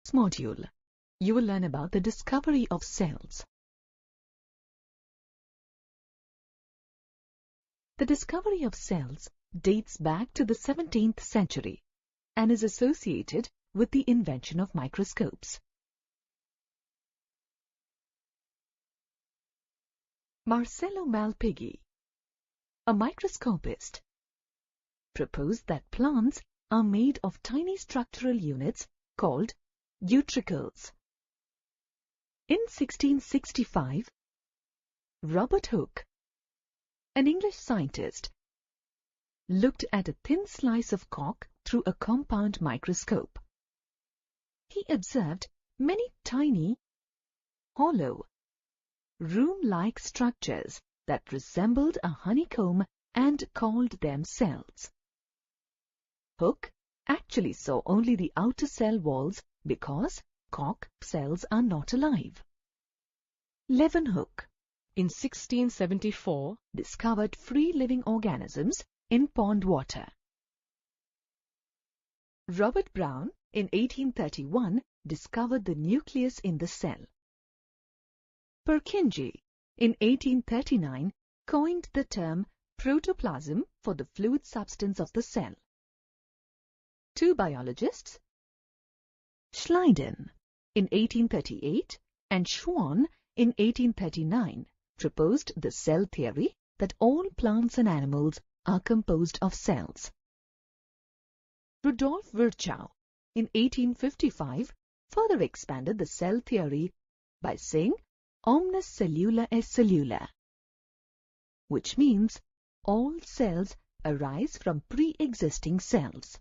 this module, you will learn about the discovery of cells. The discovery of cells dates back to the 17th century and is associated with the invention of microscopes. Marcello Malpighi, a microscopist, proposed that plants are made of tiny structural units called utricles. In 1665, Robert Hooke, an English scientist, looked at a thin slice of cork through a compound microscope. He observed many tiny, hollow, room-like structures that resembled a honeycomb and called them cells. Hooke actually saw only the outer cell walls because cork cells are not alive. Leeuwenhoek, in 1674, discovered free-living organisms in pond water. Robert Brown, in 1831, discovered the nucleus in the cell. Purkinje, in 1839, coined the term protoplasm for the fluid substance of the cell. Two biologists, Schleiden, in 1838, and Schwann, in 1839, proposed the cell theory that all plants and animals are composed of cells. Rudolf Virchow, in 1855, further expanded the cell theory by saying omnis cellula est cellula, which means all cells arise from pre-existing cells.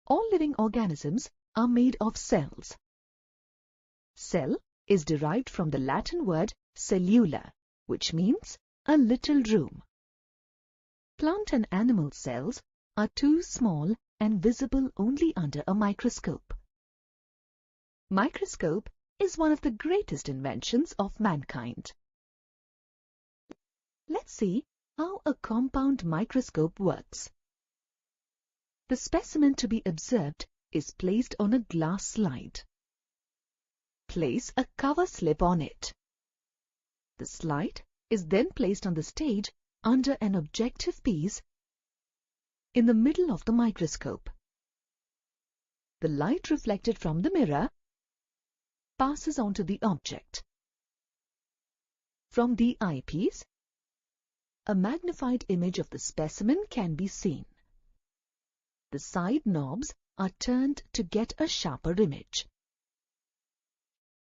All living organisms are made of cells. Cell is derived from the Latin word cellula, which means a little room. Plant and animal cells are too small and visible only under a microscope. Microscope is one of the greatest inventions of mankind. Let's see how a compound microscope works. The specimen to be observed is placed on a glass slide. Place a cover slip on it. The slide is then placed on the stage under an objective piece in the middle of the microscope. The light reflected from the mirror passes onto the object. From the eyepiece, a magnified image of the specimen can be seen. The side knobs are turned to get a sharper image.